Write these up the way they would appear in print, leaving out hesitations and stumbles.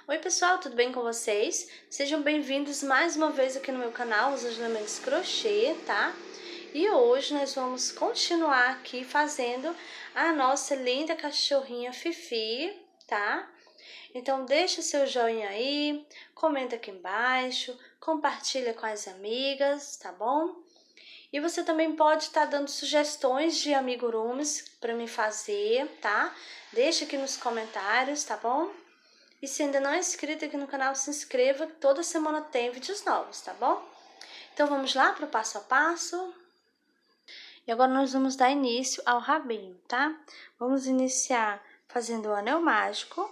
Oi pessoal, tudo bem com vocês? Sejam bem-vindos mais uma vez aqui no meu canal, Os Ajudamentos Crochê, tá? E hoje nós vamos continuar aqui fazendo a nossa linda cachorrinha Fifi, tá? Então deixa seu joinha aí, comenta aqui embaixo, compartilha com as amigas, tá bom? E você também pode estar dando sugestões de amigurumis para me fazer, tá? Deixa aqui nos comentários, tá bom? E se ainda não é inscrito aqui no canal, se inscreva, que toda semana tem vídeos novos, tá bom? Então vamos lá para o passo a passo. E agora nós vamos dar início ao rabinho, tá? Vamos iniciar fazendo o anel mágico.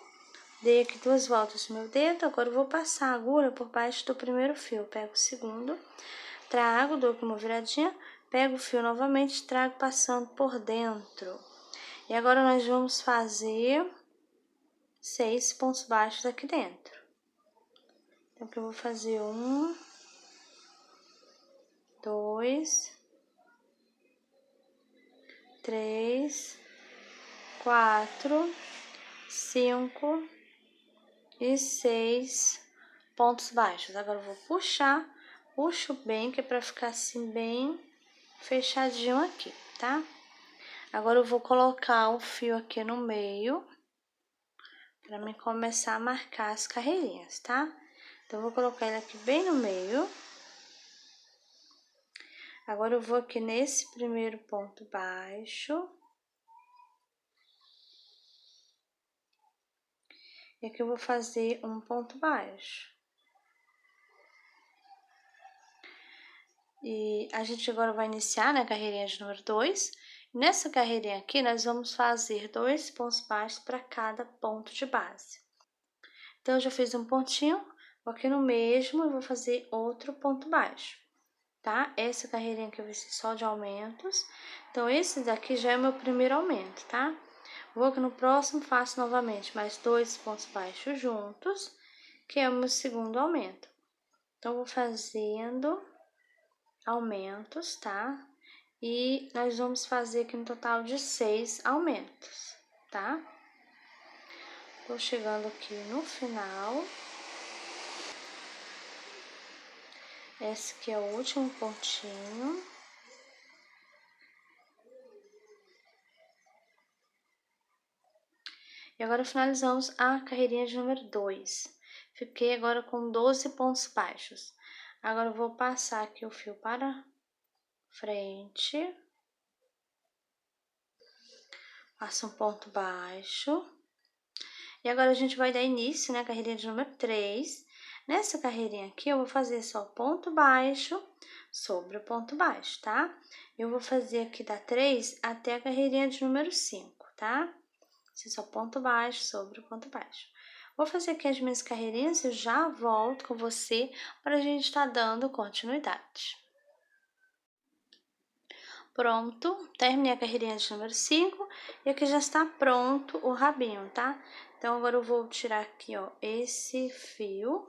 Dei aqui 2 voltas no meu dedo, agora eu vou passar a agulha por baixo do primeiro fio. Pego o segundo, trago, dou aqui uma viradinha, pego o fio novamente, trago passando por dentro. E agora nós vamos fazer 6 pontos baixos aqui dentro. Então, aqui eu vou fazer 1, 2, 3, 4, 5 e 6 pontos baixos. Agora eu vou puxar, puxo bem, que é pra ficar assim bem fechadinho aqui, tá? Agora eu vou colocar o fio aqui no meio, pra mim começar a marcar as carreirinhas, tá? Então, eu vou colocar ele aqui bem no meio. Agora, eu vou aqui nesse primeiro ponto baixo. E aqui eu vou fazer um ponto baixo. E a gente agora vai iniciar na carreirinha de número 2. Nessa carreirinha aqui, nós vamos fazer 2 pontos baixos para cada ponto de base. Então, eu já fiz um pontinho, vou aqui no mesmo e vou fazer outro ponto baixo, tá? Essa carreirinha aqui vai ser só de aumentos. Então, esse daqui já é o meu primeiro aumento, tá? Vou aqui no próximo, faço novamente mais 2 pontos baixos juntos, que é o meu segundo aumento. Então, vou fazendo aumentos, tá? E nós vamos fazer aqui um total de 6 aumentos, tá? Tô chegando aqui no final. Esse aqui é o último pontinho. E agora finalizamos a carreirinha de número 2. Fiquei agora com 12 pontos baixos. Agora eu vou passar aqui o fio para frente. Passo um ponto baixo. E agora a gente vai dar início, né, carreirinha de número 3. Nessa carreirinha aqui, eu vou fazer só ponto baixo sobre o ponto baixo, tá? Eu vou fazer aqui da 3 até a carreirinha de número 5, tá? Só ponto baixo sobre o ponto baixo. Vou fazer aqui as minhas carreirinhas e eu já volto com você para a gente estar dando continuidade. Pronto, terminei a carreirinha de número 5 e aqui já está pronto o rabinho, tá? Então, agora eu vou tirar aqui, ó, esse fio.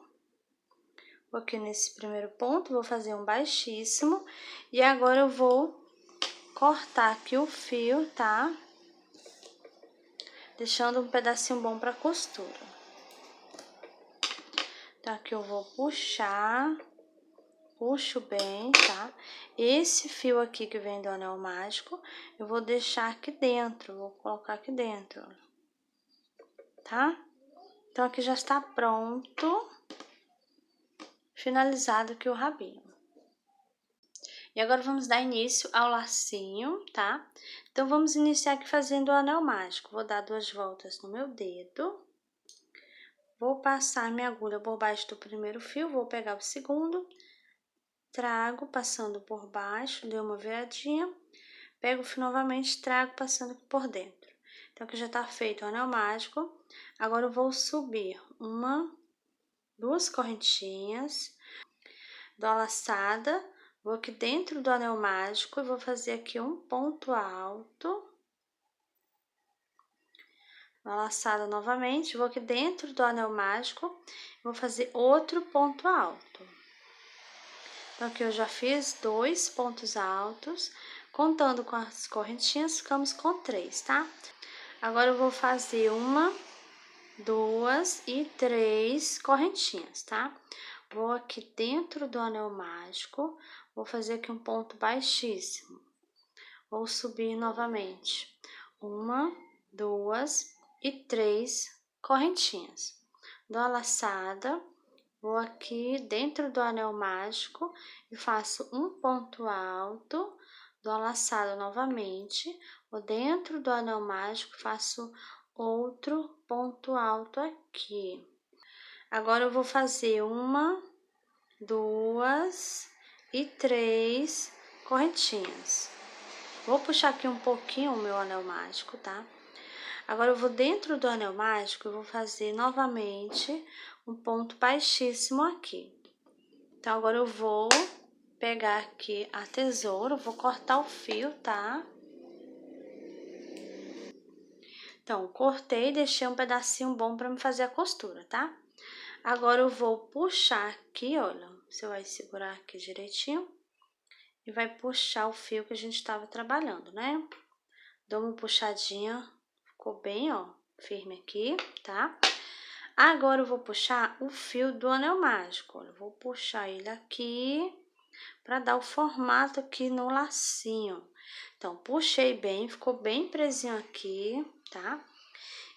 Vou aqui nesse primeiro ponto, vou fazer um baixíssimo. E agora eu vou cortar aqui o fio, tá? Deixando um pedacinho bom pra costura. Então, aqui eu vou puxar, puxo bem, tá? Esse fio aqui que vem do anel mágico, eu vou deixar aqui dentro, vou colocar aqui dentro, tá? Então, aqui já está pronto, finalizado aqui o rabinho. E agora, vamos dar início ao lacinho, tá? Então, vamos iniciar aqui fazendo o anel mágico. Vou dar 2 voltas no meu dedo. Vou passar minha agulha por baixo do primeiro fio, vou pegar o segundo, trago passando por baixo, dei uma viradinha, pego o fio novamente, trago passando por dentro. Então, aqui já tá feito o anel mágico. Agora, eu vou subir 1, 2 correntinhas, dou a laçada, vou aqui dentro do anel mágico e vou fazer aqui um ponto alto. Uma laçada novamente, vou aqui dentro do anel mágico, vou fazer outro ponto alto. Então, aqui eu já fiz 2 pontos altos, contando com as correntinhas, ficamos com 3, tá? Agora, eu vou fazer 1, 2 e 3 correntinhas, tá? Vou aqui dentro do anel mágico, vou fazer aqui um ponto baixíssimo. Vou subir novamente. 1, 2 e 3 correntinhas. Dou a laçada, vou aqui dentro do anel mágico e faço um ponto alto, dou a laçada novamente, vou dentro do anel mágico, faço outro ponto alto aqui. Agora eu vou fazer 1, 2 e 3 correntinhas. Vou puxar aqui um pouquinho o meu anel mágico, tá? Agora eu vou dentro do anel mágico, eu vou fazer novamente um ponto baixíssimo aqui. Então, agora eu vou pegar aqui a tesoura, vou cortar o fio, tá? Então, cortei, deixei um pedacinho bom pra me fazer a costura, tá? Agora eu vou puxar aqui, olha, você vai segurar aqui direitinho e vai puxar o fio que a gente estava trabalhando, né? Dou uma puxadinha, ficou bem, ó, firme aqui, tá? Agora eu vou puxar o fio do anel mágico, olha, vou puxar ele aqui para dar o formato aqui no lacinho. Então, puxei bem, ficou bem presinho aqui, tá?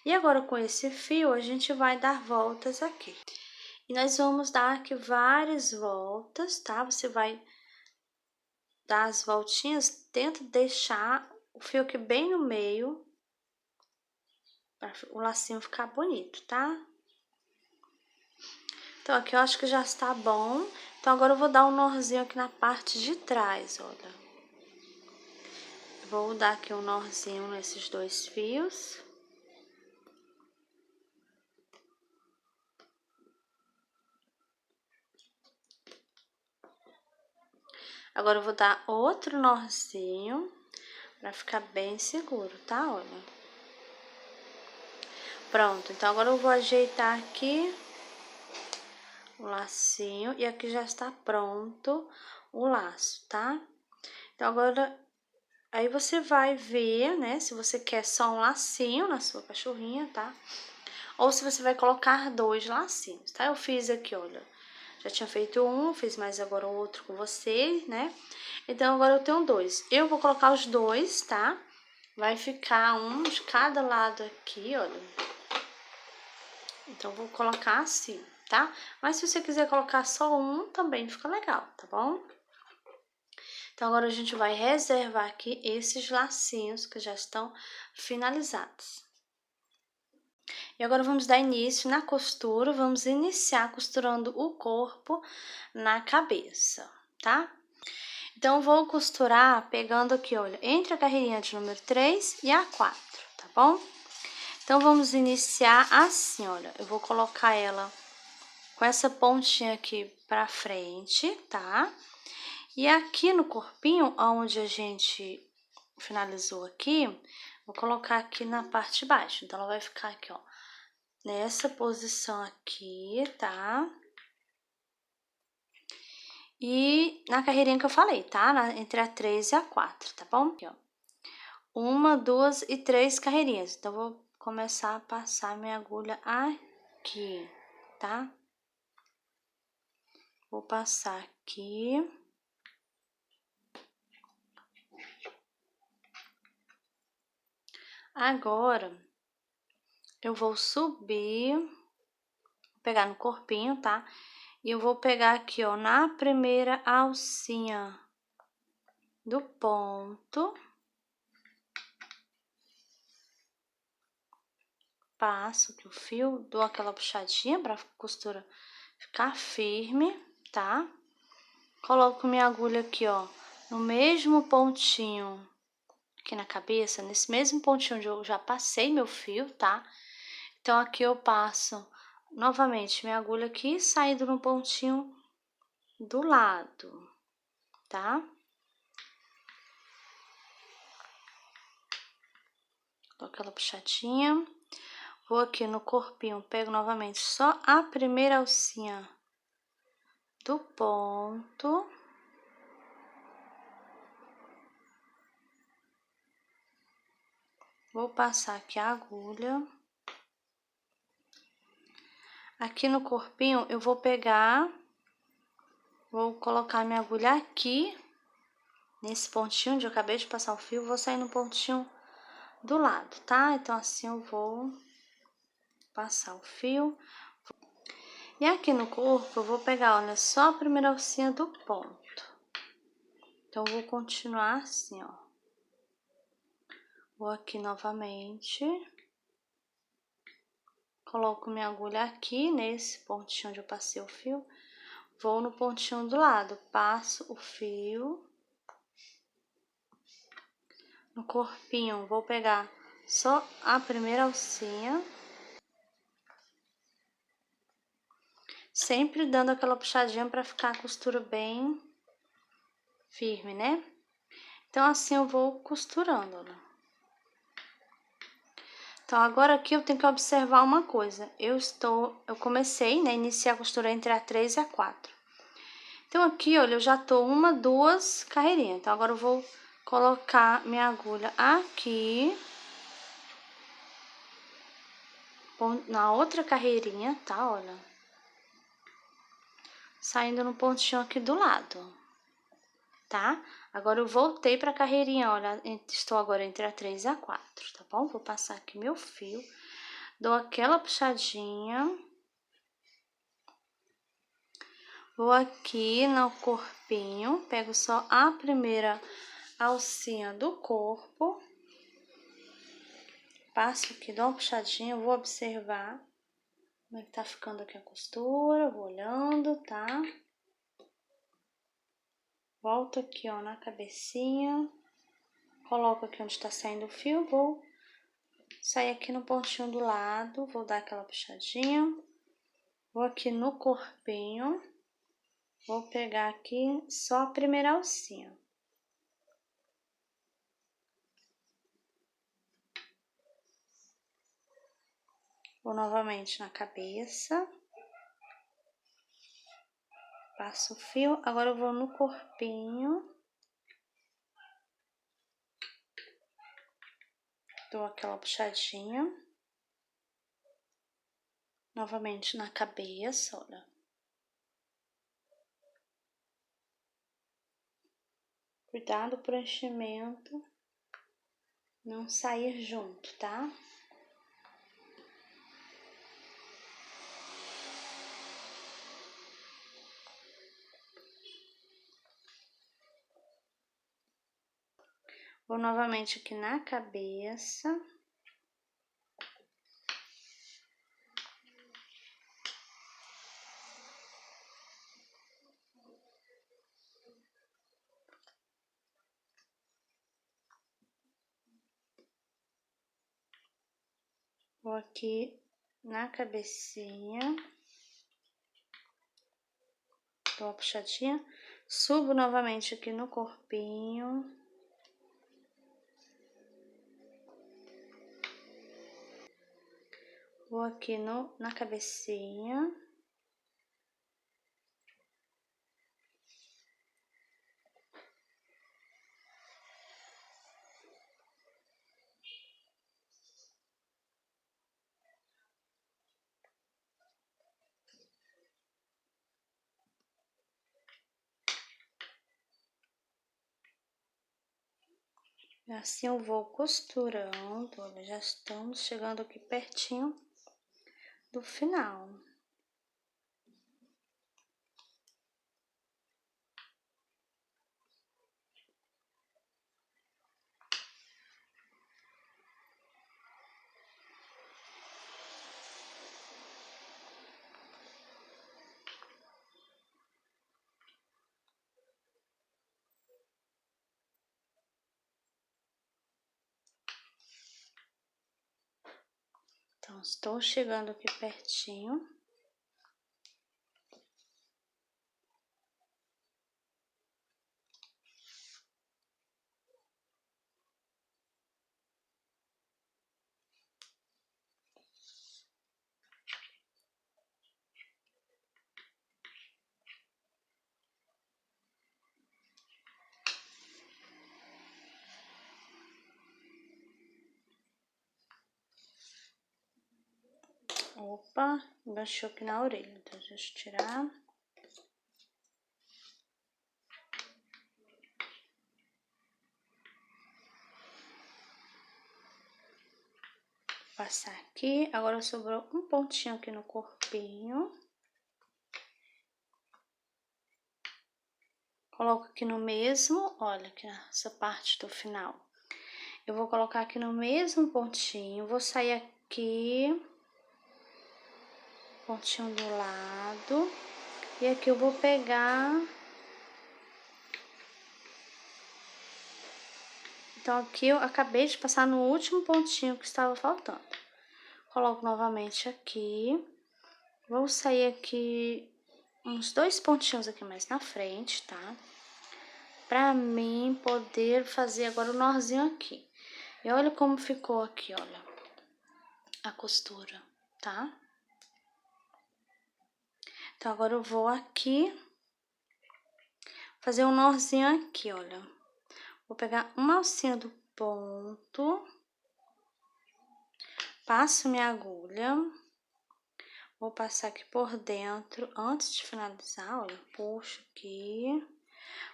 E agora com esse fio a gente vai dar voltas aqui. E nós vamos dar aqui várias voltas, tá? Você vai dar as voltinhas, tenta deixar o fio aqui bem no meio, para o lacinho ficar bonito, tá? Então, aqui eu acho que já está bom. Então, agora eu vou dar um nozinho aqui na parte de trás, olha. Vou dar aqui um nozinho nesses dois fios. Agora eu vou dar outro nozinho para ficar bem seguro, tá? Olha. Pronto, então agora eu vou ajeitar aqui o lacinho e aqui já está pronto o laço, tá? Então agora aí você vai ver, né, se você quer só um lacinho na sua cachorrinha, tá? Ou se você vai colocar 2 lacinhos, tá? Eu fiz aqui, olha, já tinha feito um, fiz mais agora o outro com você, né? Então agora eu tenho 2. Eu vou colocar os 2, tá? Vai ficar um de cada lado aqui, olha. Então vou colocar assim, tá? Mas se você quiser colocar só um, também fica legal, tá bom? Então, agora a gente vai reservar aqui esses lacinhos que já estão finalizados. E agora vamos dar início na costura, vamos iniciar costurando o corpo na cabeça, tá? Então, vou costurar pegando aqui, olha, entre a carreirinha de número 3 e a 4, tá bom? Então, vamos iniciar assim, olha, eu vou colocar ela com essa pontinha aqui pra frente, tá? E aqui no corpinho, onde a gente finalizou aqui, vou colocar aqui na parte de baixo. Então, ela vai ficar aqui, ó, nessa posição aqui, tá? E na carreirinha que eu falei, tá? Entre a 3 e a 4, tá bom? Aqui, ó. 1, 2 e 3 carreirinhas. Então, vou começar a passar minha agulha aqui, tá? Vou passar aqui. Agora, eu vou subir, vou pegar no corpinho, tá? E eu vou pegar aqui, ó, na primeira alcinha do ponto. Passo aqui o fio, dou aquela puxadinha pra costura ficar firme, tá? Coloco minha agulha aqui, ó, no mesmo pontinho aqui na cabeça, nesse mesmo pontinho onde eu já passei meu fio, tá? Então, aqui eu passo novamente minha agulha aqui, saindo no pontinho do lado, tá? Dou aquela puxadinha. Vou aqui no corpinho, pego novamente só a primeira alcinha do ponto. Vou passar aqui a agulha. Aqui no corpinho eu vou pegar, vou colocar minha agulha aqui, nesse pontinho onde eu acabei de passar o fio, vou sair no pontinho do lado, tá? Então, assim eu vou passar o fio. E aqui no corpo eu vou pegar, olha, só a primeira alcinha do ponto. Então, eu vou continuar assim, ó. Vou aqui novamente. Coloco minha agulha aqui, nesse pontinho onde eu passei o fio. Vou no pontinho do lado, passo o fio. No corpinho, vou pegar só a primeira alcinha. Sempre dando aquela puxadinha pra ficar a costura bem firme, né? Então, assim eu vou costurando, ó. Então, agora aqui eu tenho que observar uma coisa. Eu comecei, né, iniciar a costura entre a 3 e a 4. Então, aqui, olha, eu já tô uma, duas carreirinhas. Então, agora eu vou colocar minha agulha aqui, na outra carreirinha, tá? Olha. Saindo no pontinho aqui do lado, tá? Agora eu voltei pra carreirinha, olha, estou agora entre a 3 e a 4, tá bom? Vou passar aqui meu fio, dou aquela puxadinha. Vou aqui no corpinho, pego só a primeira alcinha do corpo. Passo aqui, dou uma puxadinha, vou observar como é que tá ficando aqui a costura, vou olhando, tá? Volto aqui, ó, na cabecinha, coloco aqui onde tá saindo o fio, vou sair aqui no pontinho do lado, vou dar aquela puxadinha, vou aqui no corpinho, vou pegar aqui só a primeira alcinha. Vou novamente na cabeça. Passo o fio, agora eu vou no corpinho. Dou aquela puxadinha. Novamente na cabeça, olha. Cuidado pro enchimento não sair junto, tá? Vou novamente aqui na cabeça. Vou aqui na cabecinha. Dou uma puxadinha. Subo novamente aqui no corpinho. Vou aqui na cabecinha. E assim eu vou costurando, olha, já estamos chegando aqui pertinho do final. Então, estou chegando aqui pertinho. Opa, enganchou aqui na orelha, então deixa eu tirar. Passar aqui, agora sobrou um pontinho aqui no corpinho. Coloco aqui no mesmo, olha aqui nessa parte do final. Eu vou colocar aqui no mesmo pontinho, vou sair aqui, pontinho do lado, e aqui eu vou pegar. Então, aqui eu acabei de passar no último pontinho que estava faltando. Coloco novamente aqui, vou sair aqui uns 2 pontinhos aqui mais na frente, tá? Pra mim poder fazer agora o nozinho aqui. E olha como ficou aqui, olha, a costura, tá? Então, agora eu vou aqui fazer um nozinho aqui, olha. Vou pegar uma alcinha do ponto, passo minha agulha, vou passar aqui por dentro, antes de finalizar, olha, puxo aqui,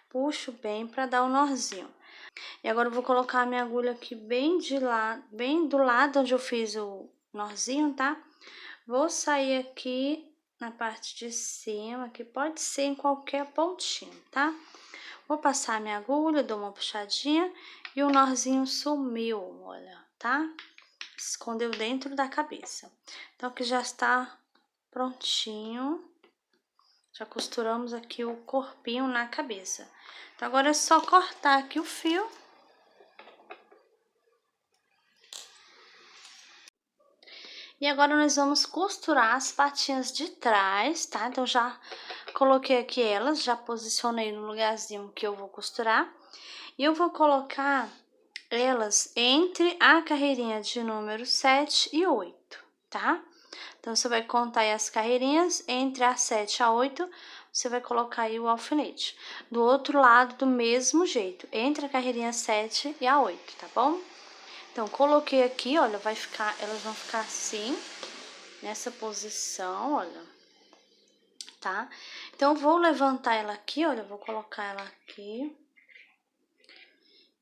puxo bem pra dar o nozinho. E agora eu vou colocar a minha agulha aqui bem do lado onde eu fiz o nozinho, tá? Vou sair aqui na parte de cima, que pode ser em qualquer pontinho, tá? Vou passar a minha agulha, dou uma puxadinha e o nozinho sumiu, olha, tá? Escondeu dentro da cabeça. Então, aqui já está prontinho. Já costuramos aqui o corpinho na cabeça. Então, agora é só cortar aqui o fio. E agora nós vamos costurar as patinhas de trás, tá? Então, já coloquei aqui elas, já posicionei no lugarzinho que eu vou costurar. E eu vou colocar elas entre a carreirinha de número 7 e 8, tá? Então, você vai contar aí as carreirinhas, entre a 7 e a 8, você vai colocar aí o alfinete. Do outro lado, do mesmo jeito, entre a carreirinha 7 e a 8, tá bom? Então, coloquei aqui, olha, elas vão ficar assim, nessa posição, olha, tá? Então, eu vou levantar ela aqui, olha, vou colocar ela aqui.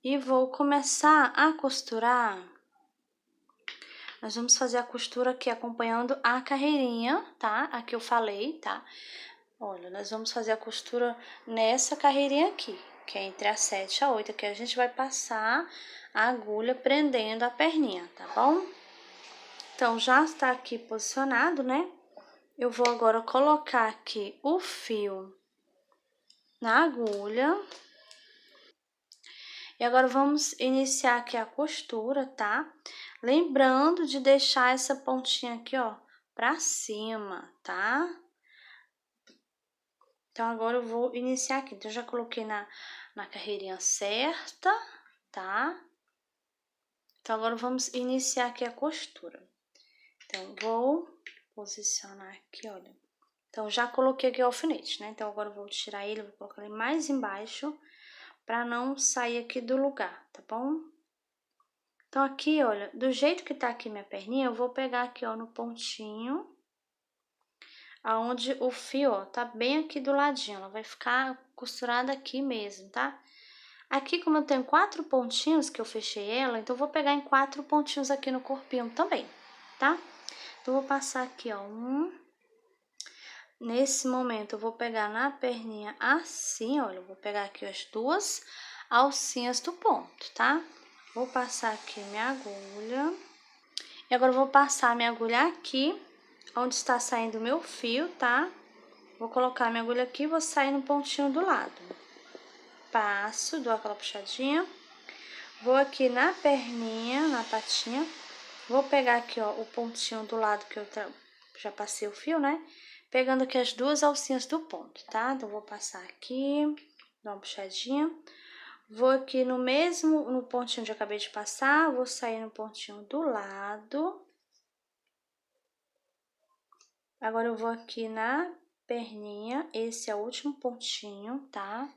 E vou começar a costurar. Nós vamos fazer a costura aqui acompanhando a carreirinha, tá? A que eu falei, tá? Olha, nós vamos fazer a costura nessa carreirinha aqui, que é entre a 7 e a 8, que a gente vai passar a agulha prendendo a perninha, tá bom? Então, já está aqui posicionado, né? Eu vou agora colocar aqui o fio na agulha. E agora, vamos iniciar aqui a costura, tá? Lembrando de deixar essa pontinha aqui, ó, pra cima, tá? Então, agora eu vou iniciar aqui. Então, eu já coloquei na carreirinha certa, tá? Então, agora vamos iniciar aqui a costura. Então, vou posicionar aqui, olha. Então, já coloquei aqui o alfinete, né? Então, agora eu vou tirar ele, vou colocar ele mais embaixo, pra não sair aqui do lugar, tá bom? Então, aqui, olha, do jeito que tá aqui minha perninha, eu vou pegar aqui, ó, no pontinho, aonde o fio, ó, tá bem aqui do ladinho, ela vai ficar costurada aqui mesmo, tá? Aqui, como eu tenho 4 pontinhos que eu fechei ela, então eu vou pegar em 4 pontinhos aqui no corpinho também, tá? Então, eu vou passar aqui, ó, Nesse momento, eu vou pegar na perninha assim, olha, eu vou pegar aqui as 2 alcinhas do ponto, tá? Vou passar aqui minha agulha. E agora, eu vou passar minha agulha aqui, onde está saindo o meu fio, tá? Vou colocar minha agulha aqui e vou sair no pontinho do lado. Passo, dou aquela puxadinha. Vou aqui na perninha, na patinha. Vou pegar aqui, ó, o pontinho do lado que eu já passei o fio, né? Pegando aqui as 2 alcinhas do ponto, tá? Então, vou passar aqui, dar uma puxadinha. Vou aqui no pontinho onde eu acabei de passar, vou sair no pontinho do lado. Agora, eu vou aqui na perninha, esse é o último pontinho, tá?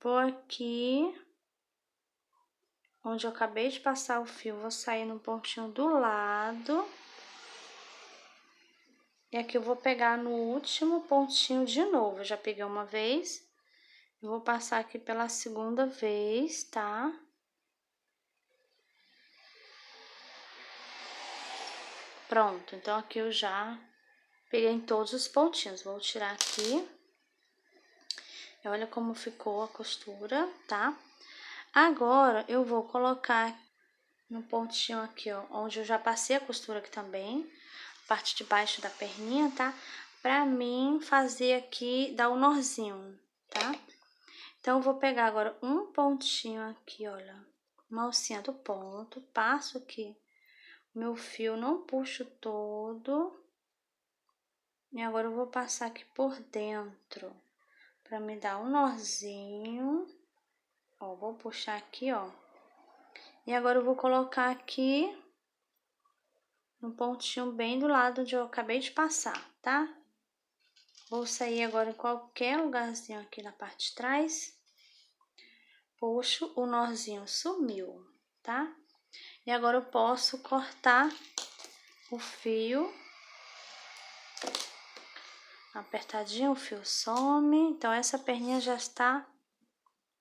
Vou aqui, onde eu acabei de passar o fio, vou sair no pontinho do lado. E aqui eu vou pegar no último pontinho de novo. Eu já peguei uma vez, eu vou passar aqui pela segunda vez, tá? Pronto, então aqui eu já peguei em todos os pontinhos. Vou tirar aqui. E olha como ficou a costura, tá? Agora, eu vou colocar no pontinho aqui, ó, onde eu já passei a costura aqui também, parte de baixo da perninha, tá? Pra mim fazer aqui, dar um nozinho, tá? Então, eu vou pegar agora um pontinho aqui, olha, uma alcinha do ponto, passo aqui meu fio, não puxo todo. E agora eu vou passar aqui por dentro, pra me dar um nozinho. Ó, vou puxar aqui, ó. E agora eu vou colocar aqui no pontinho bem do lado onde eu acabei de passar, tá? Vou sair agora em qualquer lugarzinho aqui na parte de trás. Puxo, o nozinho sumiu, tá? E agora eu posso cortar o fio. Apertadinho, o fio some. Então, essa perninha já está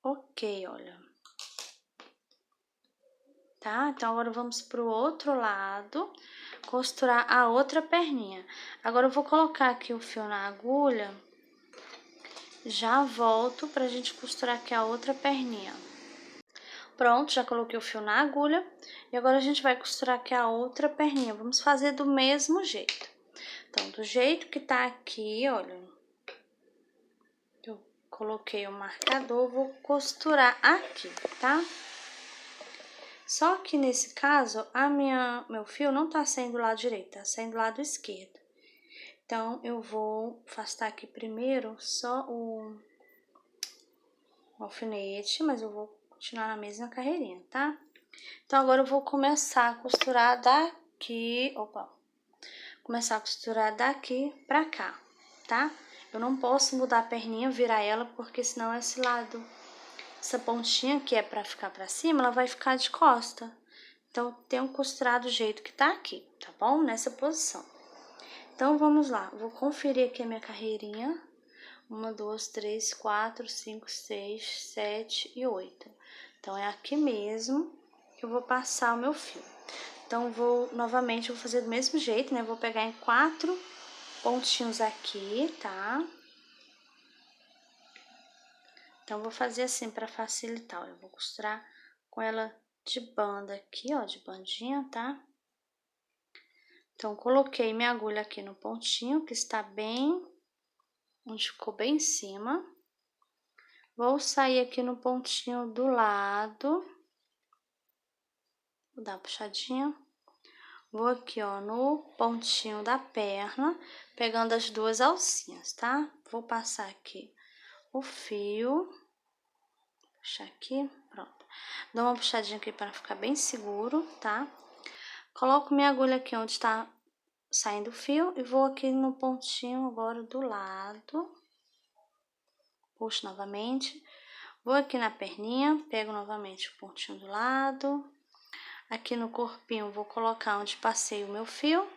ok, olha. Tá? Então, agora vamos pro outro lado, costurar a outra perninha. Agora, eu vou colocar aqui o fio na agulha, já volto pra gente costurar aqui a outra perninha. Pronto, já coloquei o fio na agulha e agora a gente vai costurar aqui a outra perninha. Vamos fazer do mesmo jeito. Então, do jeito que tá aqui, olha, eu coloquei o marcador, vou costurar aqui, tá? Só que nesse caso, meu fio não tá saindo do lado direito, tá saindo do lado esquerdo. Então, eu vou afastar aqui primeiro só o alfinete, mas eu vou continuar na mesma carreirinha, tá? Então, agora eu vou começar a costurar daqui, começar a costurar daqui pra cá, tá? Eu não posso mudar a perninha, virar ela, porque senão esse lado, essa pontinha que é pra ficar pra cima, ela vai ficar de costa. Então, tenho que costurar do jeito que tá aqui, tá bom? Nessa posição. Então, vamos lá. Vou conferir aqui a minha carreirinha. 1, 2, 3, 4, 5, 6, 7 e 8. Então, é aqui mesmo que eu vou passar o meu fio. Então, novamente, eu vou fazer do mesmo jeito, né? Vou pegar em 4 pontinhos aqui, tá? Então, vou fazer assim pra facilitar, ó. Eu vou costurar com ela de banda aqui, ó, de bandinha, tá? Então, coloquei minha agulha aqui no pontinho, que está bem, onde ficou bem em cima. Vou sair aqui no pontinho do lado. Vou dar uma puxadinha. Vou aqui, ó, no pontinho da perna, pegando as duas alcinhas, tá? Vou passar aqui o fio. Puxar aqui, pronto. Dou uma puxadinha aqui para ficar bem seguro, tá? Coloco minha agulha aqui onde tá saindo o fio e vou aqui no pontinho agora do lado. Puxo novamente. Vou aqui na perninha, pego novamente o pontinho do lado. Aqui no corpinho, vou colocar onde passei o meu fio.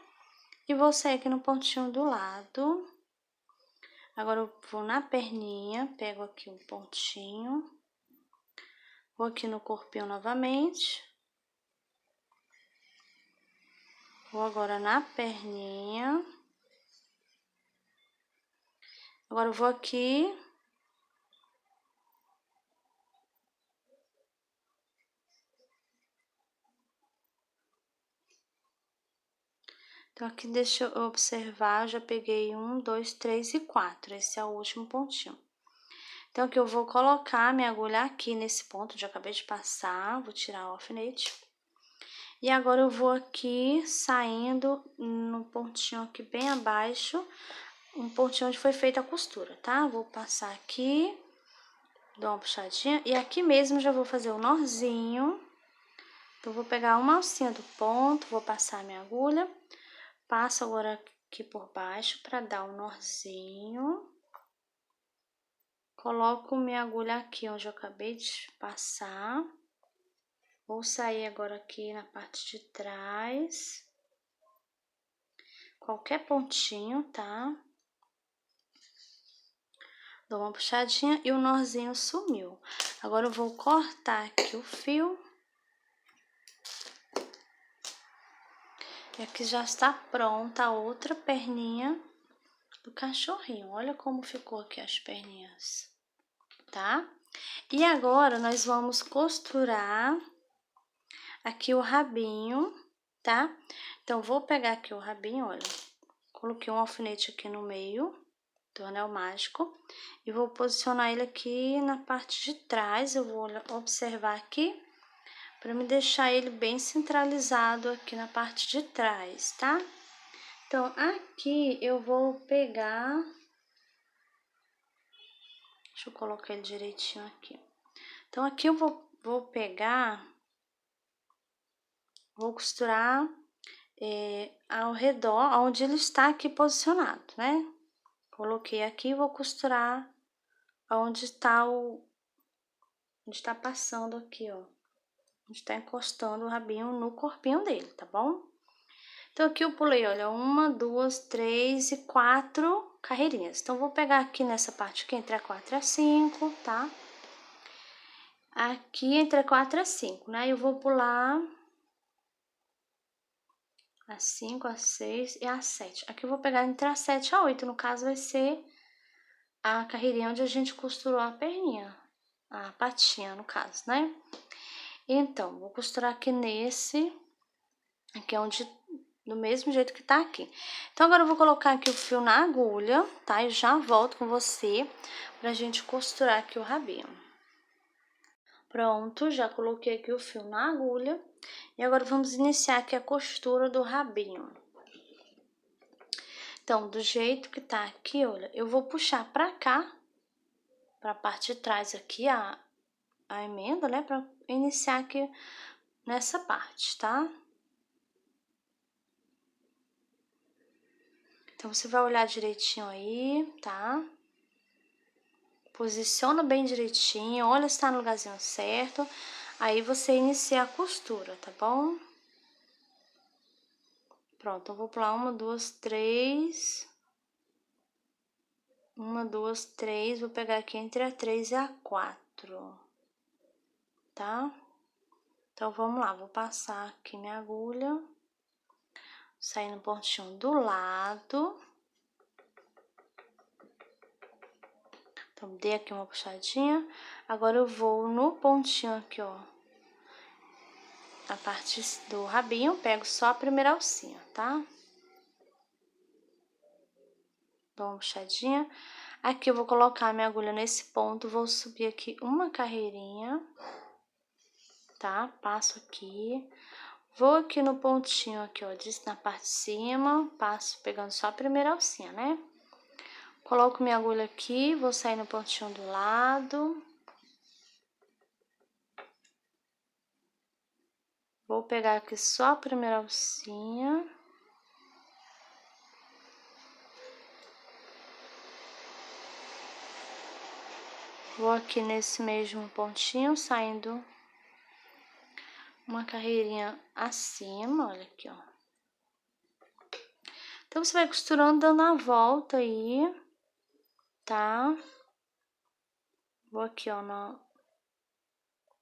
E vou sair aqui no pontinho do lado. Agora, eu vou na perninha, pego aqui um pontinho. Vou aqui no corpinho novamente. Vou agora na perninha. Agora, eu vou aqui. Então, aqui deixa eu observar, eu já peguei 1, 2, 3 e 4. Esse é o último pontinho. Então, aqui eu vou colocar minha agulha aqui nesse ponto, já acabei de passar, vou tirar o alfinete. E agora, eu vou aqui saindo no pontinho aqui bem abaixo, um pontinho onde foi feita a costura, tá? Vou passar aqui, dou uma puxadinha, e aqui mesmo já vou fazer o nozinho. Então, vou pegar uma alcinha do ponto, vou passar minha agulha, passo agora aqui por baixo para dar um nozinho. Coloco minha agulha aqui onde eu acabei de passar. Vou sair agora aqui na parte de trás. qualquer pontinho, tá? Dou uma puxadinha e o nozinho sumiu. Agora eu vou cortar aqui o fio. E aqui já está pronta a outra perninha do cachorrinho. Olha como ficou aqui as perninhas, tá? E agora nós vamos costurar aqui o rabinho, tá? Então, vou pegar aqui o rabinho, olha. Coloquei um alfinete aqui no meio do anel mágico e vou posicionar ele aqui na parte de trás. Eu vou observar aqui para me deixar ele bem centralizado aqui na parte de trás, tá? Então, aqui eu vou pegar... Deixa eu colocar ele direitinho aqui. Então, aqui eu vou pegar... Vou costurar ao redor, onde ele está aqui posicionado, né? Coloquei aqui e vou costurar onde está onde está passando aqui, ó. Onde está encostando o rabinho no corpinho dele, tá bom? Então, aqui eu pulei, olha, 1, 2, 3 e 4 carreirinhas. Então, vou pegar aqui nessa parte aqui, entre a 4 e a 5, tá? Aqui, entre a 4 e a 5, né? Eu vou pular a 5, a 6 e a 7. Aqui eu vou pegar entre a 7 e a 8, no caso vai ser a carreirinha onde a gente costurou a perninha, a patinha, no caso, né? Então, vou costurar aqui aqui é onde, do mesmo jeito que tá aqui. Então, agora eu vou colocar aqui o fio na agulha, tá? E já volto com você pra gente costurar aqui o rabinho. Pronto, já coloquei aqui o fio na agulha. E agora vamos iniciar aqui a costura do rabinho. Então, do jeito que tá aqui, olha, eu vou puxar pra cá, pra parte de trás aqui, a emenda, né? Pra iniciar aqui nessa parte, tá? Então, você vai olhar direitinho aí, tá? Posiciona bem direitinho, olha se tá no lugarzinho certo. Aí, você inicia a costura, tá bom? Pronto, eu vou pular 1, 2, 3. 1, 2, 3. Vou pegar aqui entre a 3 e a 4, tá? Então, vamos lá, vou passar aqui minha agulha. Sair no pontinho do lado. Então, dei aqui uma puxadinha. Agora, eu vou no pontinho aqui, ó. A parte do rabinho, pego só a primeira alcinha, tá? Dou uma puxadinha. Aqui, eu vou colocar a minha agulha nesse ponto. Vou subir aqui uma carreirinha, tá? Passo aqui. Vou aqui no pontinho aqui, ó, na parte de cima. Passo pegando só a primeira alcinha, né? Coloco minha agulha aqui, vou sair no pontinho do lado. Vou pegar aqui só a primeira alcinha. Vou aqui nesse mesmo pontinho, saindo uma carreirinha acima, olha aqui, ó. Então, você vai costurando, dando a volta aí, tá? Vou aqui, ó,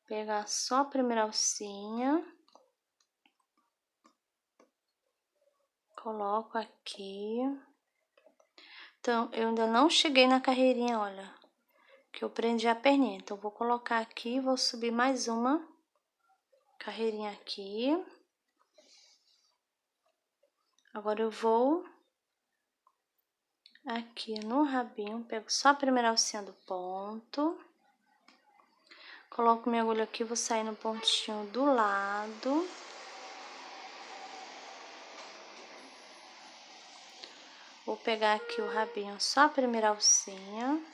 pegar só a primeira alcinha. Coloco aqui. Então, eu ainda não cheguei na carreirinha, olha, que eu prendi a perninha. Então, vou colocar aqui, vou subir mais uma carreirinha aqui. Agora, eu vou aqui no rabinho, pego só a primeira alcinha do ponto. Coloco minha agulha aqui, vou sair no pontinho do lado. Vou pegar aqui o rabinho, só a primeira alcinha.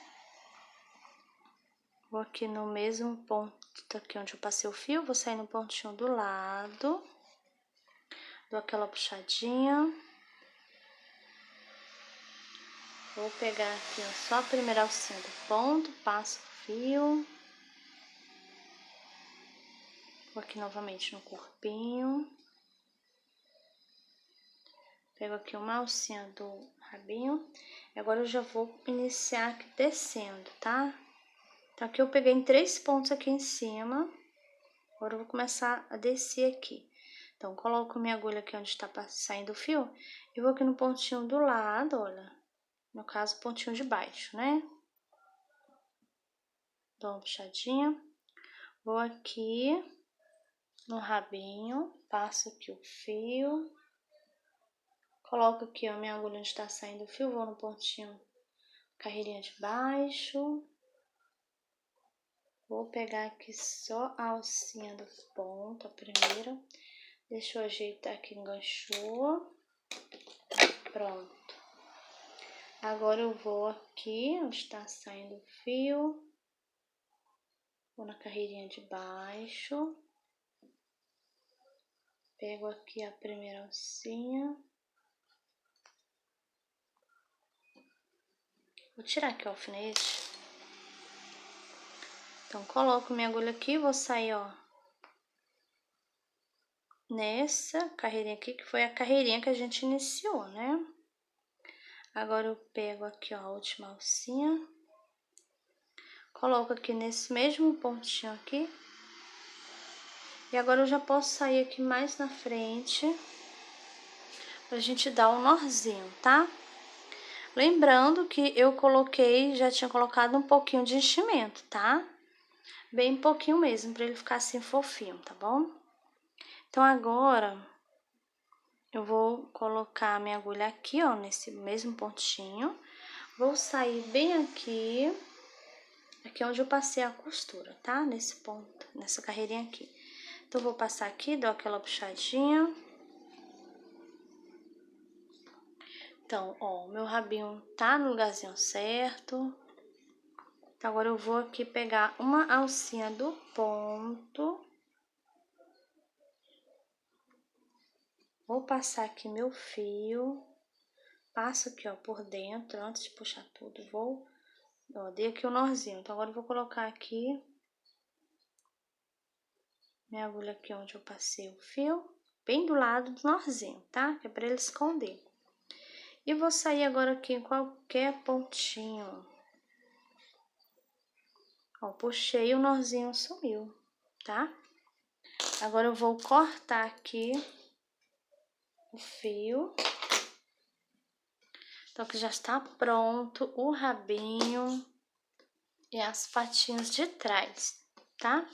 Vou aqui no mesmo ponto aqui onde eu passei o fio, vou sair no pontinho do lado. Dou aquela puxadinha. Vou pegar aqui, ó, só a primeira alcinha do ponto, passo o fio. Vou aqui novamente no corpinho. Pego aqui uma alcinha do rabinho. E agora eu já vou iniciar aqui descendo, tá? Então, aqui eu peguei em 3 pontos aqui em cima. Agora eu vou começar a descer aqui. Então, coloco minha agulha aqui onde tá saindo o fio. E vou aqui no pontinho do lado, olha. No caso, pontinho de baixo, né? Dou uma puxadinha. Vou aqui no rabinho, passo aqui o fio. Coloco aqui, ó, minha agulha onde tá saindo o fio. Vou no pontinho, carreirinha de baixo. Vou pegar aqui só a alcinha do ponto, a primeira. Deixa eu ajeitar aqui, enganchou. Pronto. Agora eu vou aqui, onde está saindo o fio. Vou na carreirinha de baixo. Pego aqui a primeira alcinha. Vou tirar aqui o alfinete. Então, coloco minha agulha aqui, vou sair, ó, nessa carreirinha aqui, que foi a carreirinha que a gente iniciou, né? Agora eu pego aqui, ó, a última alcinha. Coloco aqui nesse mesmo pontinho aqui. E agora eu já posso sair aqui mais na frente, pra gente dar um nozinho, tá? Lembrando que eu coloquei, já tinha colocado um pouquinho de enchimento, tá? Bem pouquinho mesmo, pra ele ficar assim fofinho, tá bom? Então, agora, eu vou colocar a minha agulha aqui, ó, nesse mesmo pontinho. Vou sair bem aqui, aqui onde eu passei a costura, tá? Nesse ponto, nessa carreirinha aqui. Então, vou passar aqui, dou aquela puxadinha. Então, ó, o meu rabinho tá no lugarzinho certo. Então, agora eu vou aqui pegar uma alcinha do ponto. Vou passar aqui meu fio. Passo aqui, ó, por dentro, antes de puxar tudo. Vou, ó, dei aqui o nozinho. Então, agora eu vou colocar aqui minha agulha aqui onde eu passei o fio. Bem do lado do nozinho, tá? Que é pra ele esconder. E vou sair agora aqui em qualquer pontinho. Ó, puxei, o nozinho sumiu, tá? Agora eu vou cortar aqui o fio. Então, aqui já está pronto o rabinho e as patinhas de trás, tá?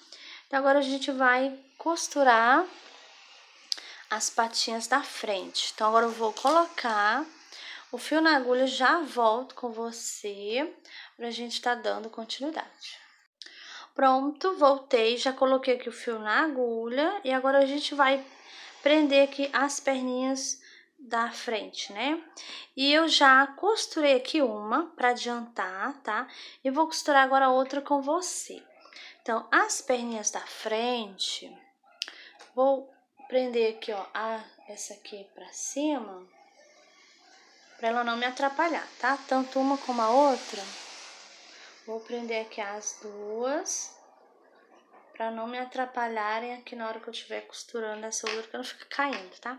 Então, agora a gente vai costurar as patinhas da frente. Então, agora eu vou colocar o fio na agulha, já volto com você pra gente tá dando continuidade. Pronto, voltei, já coloquei aqui o fio na agulha e agora a gente vai prender aqui as perninhas da frente, né? E eu já costurei aqui uma pra adiantar, tá? E vou costurar agora a outra com você. Então, as perninhas da frente, vou prender aqui, ó, essa aqui pra cima, pra ela não me atrapalhar, tá? Tanto uma como a outra. Vou prender aqui as duas, pra não me atrapalharem aqui na hora que eu estiver costurando essa outra, que não fica caindo, tá?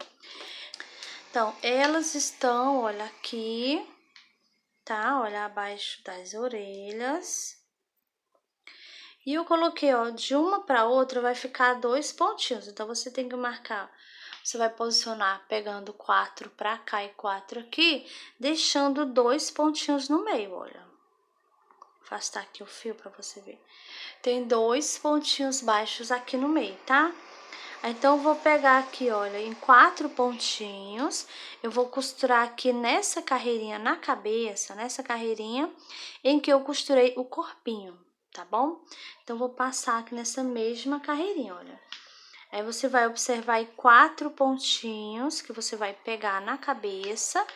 Então, elas estão, olha, aqui, tá? Olha, abaixo das orelhas. E eu coloquei, ó, de uma pra outra vai ficar 2 pontinhos. Então, você tem que marcar, você vai posicionar pegando 4 pra cá e 4 aqui, deixando 2 pontinhos no meio, olha. Vou afastar aqui o fio pra você ver. Tem 2 pontinhos baixos aqui no meio, tá? Então, eu vou pegar aqui, olha, em 4 pontinhos, eu vou costurar aqui nessa carreirinha na cabeça, nessa carreirinha em que eu costurei o corpinho, tá bom? Então, vou passar aqui nessa mesma carreirinha, olha. Aí, você vai observar aí 4 pontinhos que você vai pegar na cabeça,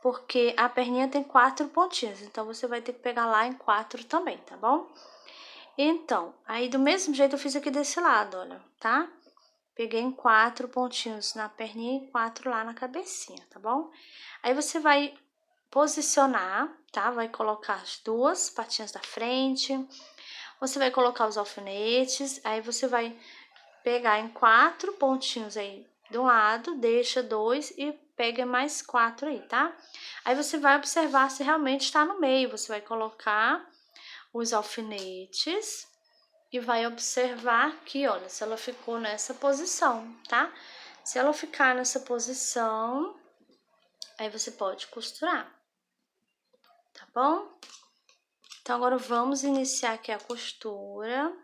porque a perninha tem 4 pontinhos, então, você vai ter que pegar lá em 4 também, tá bom? Então, aí do mesmo jeito eu fiz aqui desse lado, olha, tá? Peguei em 4 pontinhos na perninha e 4 lá na cabecinha, tá bom? Aí você vai posicionar, tá? Vai colocar as duas patinhas da frente, você vai colocar os alfinetes, aí você vai pegar em 4 pontinhos aí do lado, deixa 2 e pega mais 4 aí, tá? Aí você vai observar se realmente está no meio. Você vai colocar os alfinetes e vai observar aqui, olha, se ela ficou nessa posição, tá? Se ela ficar nessa posição, aí você pode costurar, tá bom? Então, agora vamos iniciar aqui a costura.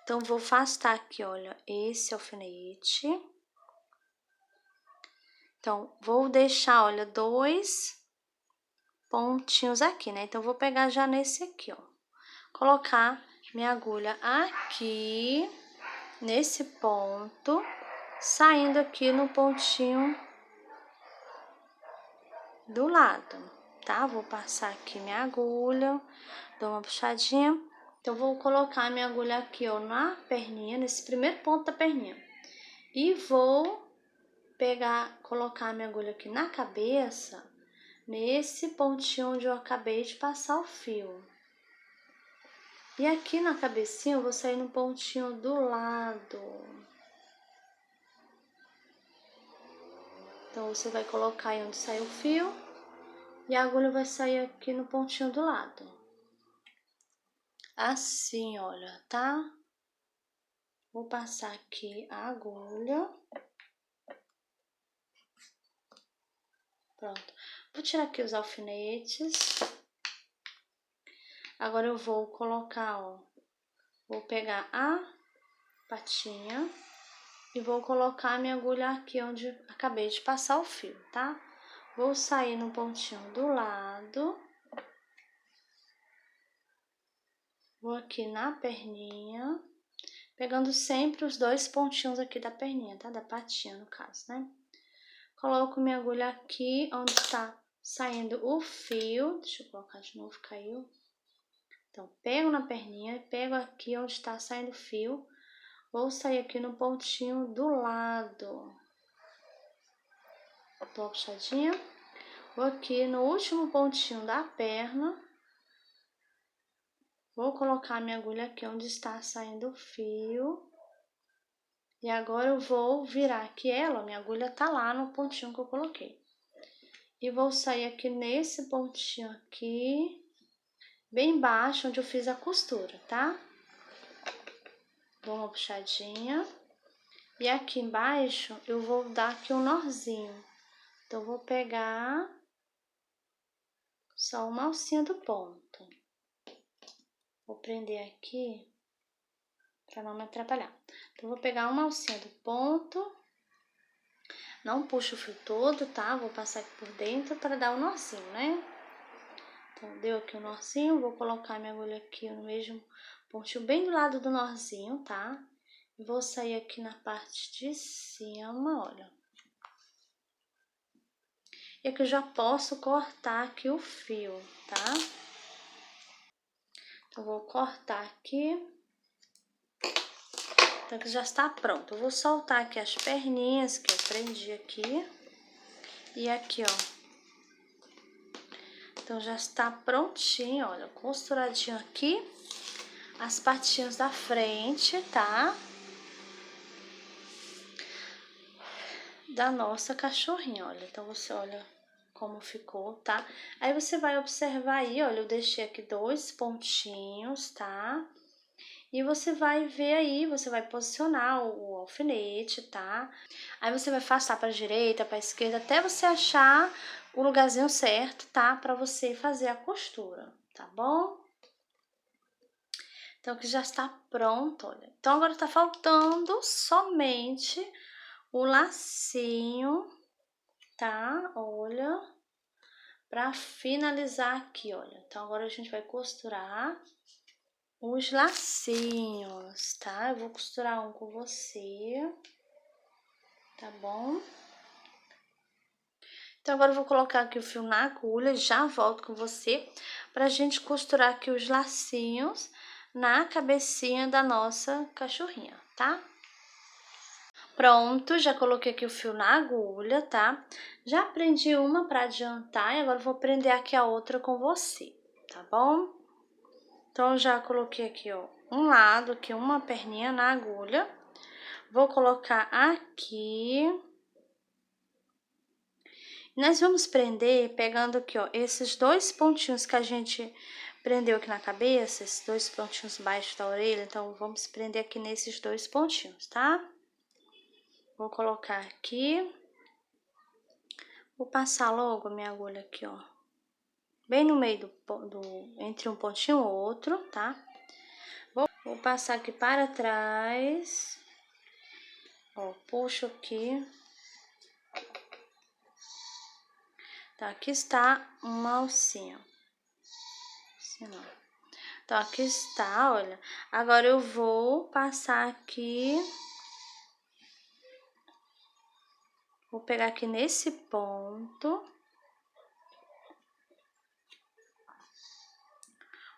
Então, vou afastar aqui, olha, esse alfinete. Então, vou deixar, olha, 2 pontinhos aqui, né? Então, vou pegar já nesse aqui, ó. Colocar minha agulha aqui, nesse ponto, saindo aqui no pontinho do lado, tá? Vou passar aqui minha agulha, dou uma puxadinha. Então, vou colocar minha agulha aqui, ó, na perninha, nesse primeiro ponto da perninha. E vou pegar, colocar minha agulha aqui na cabeça, nesse pontinho onde eu acabei de passar o fio. E aqui na cabecinha eu vou sair no pontinho do lado. Então, você vai colocar aí onde saiu o fio e a agulha vai sair aqui no pontinho do lado. Assim, olha, tá? Vou passar aqui a agulha. Pronto. Vou tirar aqui os alfinetes. Agora eu vou colocar, ó, vou pegar a patinha e vou colocar a minha agulha aqui onde acabei de passar o fio, tá? Vou sair no pontinho do lado. Vou aqui na perninha, pegando sempre os 2 pontinhos aqui da perninha, tá? Da patinha, no caso, né? Coloco minha agulha aqui onde está saindo o fio. Deixa eu colocar de novo, caiu. Então, pego na perninha, pego aqui onde está saindo o fio. Vou sair aqui no pontinho do lado. Dou uma puxadinha. Vou aqui no último pontinho da perna. Vou colocar minha agulha aqui onde está saindo o fio. E agora eu vou virar aqui ela, minha agulha tá lá no pontinho que eu coloquei. E vou sair aqui nesse pontinho aqui, bem baixo, onde eu fiz a costura, tá? Dou uma puxadinha. E aqui embaixo eu vou dar aqui um nozinho. Então, eu vou pegar só uma alcinha do ponto. Vou prender aqui para não me atrapalhar. Então, vou pegar uma alcinha do ponto. Não puxo o fio todo, tá? Vou passar aqui por dentro para dar o nozinho, né? Então, deu aqui o nozinho, vou colocar minha agulha aqui no mesmo pontinho, bem do lado do nozinho, tá? E vou sair aqui na parte de cima, olha. E aqui eu já posso cortar aqui o fio, tá? Então, vou cortar aqui. Então, aqui já está pronto. Eu vou soltar aqui as perninhas que eu prendi aqui. E aqui, ó. Então, já está prontinho, olha, costuradinho aqui. As patinhas da frente, tá? Da nossa cachorrinha, olha. Então, você olha como ficou, tá? Aí, você vai observar aí, olha, eu deixei aqui 2 pontinhos, tá? E você vai ver aí, você vai posicionar o alfinete, tá? Aí, você vai afastar para a direita, para a esquerda, até você achar o lugarzinho certo, tá? Para você fazer a costura, tá bom? Então, aqui já está pronto, olha. Então, agora tá faltando somente o lacinho, tá? Olha, pra finalizar aqui, olha. Então, agora a gente vai costurar os lacinhos, tá? Eu vou costurar um com você, tá bom? Então, agora eu vou colocar aqui o fio na agulha, já volto com você pra gente costurar aqui os lacinhos na cabecinha da nossa cachorrinha, tá? Pronto, já coloquei aqui o fio na agulha, tá? Já prendi uma para adiantar e agora vou prender aqui a outra com você, tá bom? Então, já coloquei aqui, ó, um lado, aqui uma perninha na agulha. Vou colocar aqui. Nós vamos prender pegando aqui, ó, esses 2 pontinhos que a gente prendeu aqui na cabeça, esses 2 pontinhos baixos da orelha. Então, vamos prender aqui nesses 2 pontinhos, tá? Vou colocar aqui. Vou passar logo a minha agulha aqui, ó. Bem no meio entre um pontinho e o outro, tá? Vou passar aqui para trás. Ó, puxo aqui. Tá, aqui está uma alcinha. Assim, ó. Então, aqui está, olha. Agora, eu vou passar aqui. Vou pegar aqui nesse ponto.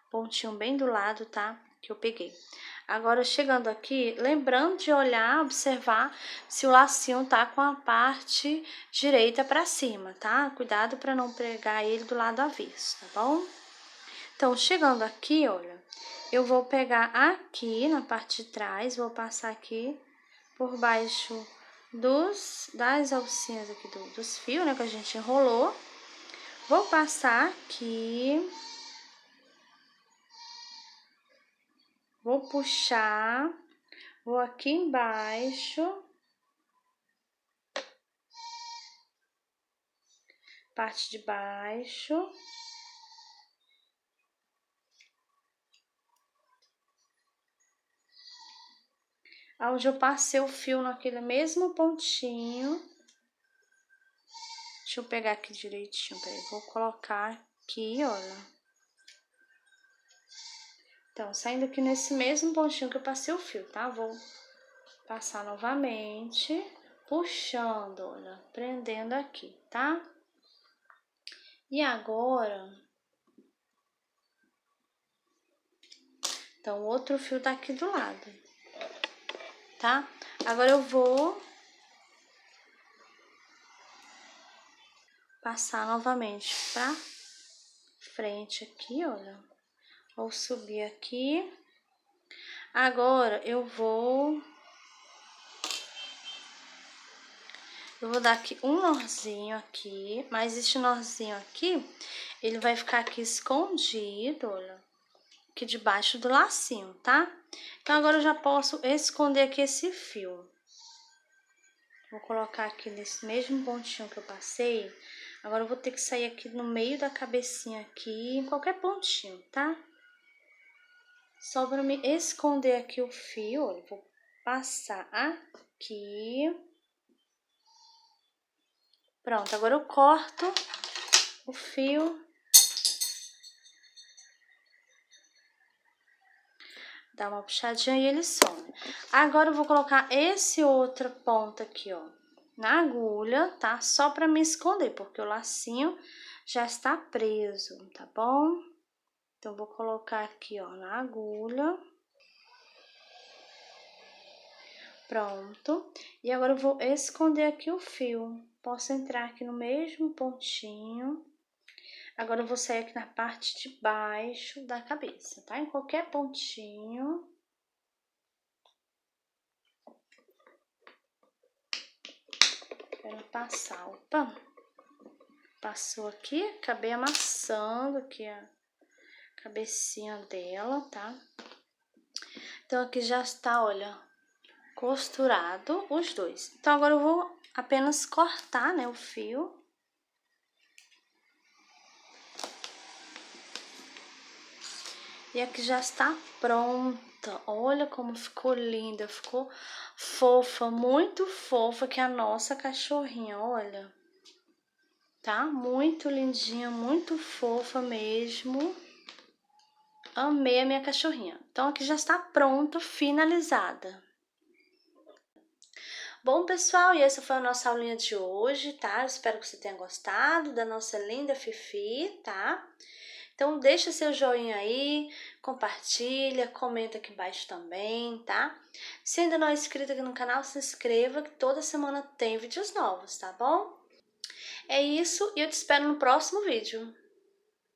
Pontinho bem do lado, tá? Que eu peguei. Agora, chegando aqui, lembrando de olhar, observar se o lacinho tá com a parte direita pra cima, tá? Cuidado pra não pregar ele do lado avesso, tá bom? Então, chegando aqui, olha, eu vou pegar aqui na parte de trás, vou passar aqui por baixo das alcinhas aqui dos fios, né, que a gente enrolou. Vou passar aqui. Vou puxar, vou aqui embaixo, parte de baixo. Onde eu passei o fio naquele mesmo pontinho. Deixa eu pegar aqui direitinho, peraí, vou colocar aqui, olha. Então, saindo aqui nesse mesmo pontinho que eu passei o fio, tá? Vou passar novamente, puxando, olha, prendendo aqui, tá? E agora, então, o outro fio tá aqui do lado, tá? Agora, eu vou passar novamente pra frente aqui, olha. Vou subir aqui. Agora, eu vou dar aqui um nozinho aqui, mas este nozinho aqui, ele vai ficar aqui escondido, olha, aqui debaixo do lacinho, tá? Então, agora eu já posso esconder aqui esse fio. Vou colocar aqui nesse mesmo pontinho que eu passei. Agora, eu vou ter que sair aqui no meio da cabecinha aqui, em qualquer pontinho, tá? Só para me esconder aqui o fio, olha, vou passar aqui. Pronto, agora eu corto o fio. Dá uma puxadinha e ele some. Agora eu vou colocar esse outro ponto aqui, ó, na agulha, tá? Só para me esconder, porque o lacinho já está preso, tá bom? Então, vou colocar aqui, ó, na agulha. Pronto. E agora eu vou esconder aqui o fio. Posso entrar aqui no mesmo pontinho. Agora, eu vou sair aqui na parte de baixo da cabeça, tá? Em qualquer pontinho. Quero passar, opa. Passou aqui, acabei amassando aqui a cabecinha dela, tá? Então, aqui já está, olha, costurado os dois. Então, agora eu vou apenas cortar, né, o fio. E aqui já está pronta. Olha como ficou linda, ficou fofa, muito fofa, que é a nossa cachorrinha, olha. Tá? Muito lindinha, muito fofa mesmo. Amei a minha cachorrinha. Então, aqui já está pronto, finalizada. Bom, pessoal, e essa foi a nossa aulinha de hoje, tá? Espero que você tenha gostado da nossa linda Fifi, tá? Então, deixa seu joinha aí, compartilha, comenta aqui embaixo também, tá? Se ainda não é inscrito aqui no canal, se inscreva, que toda semana tem vídeos novos, tá bom? É isso, e eu te espero no próximo vídeo.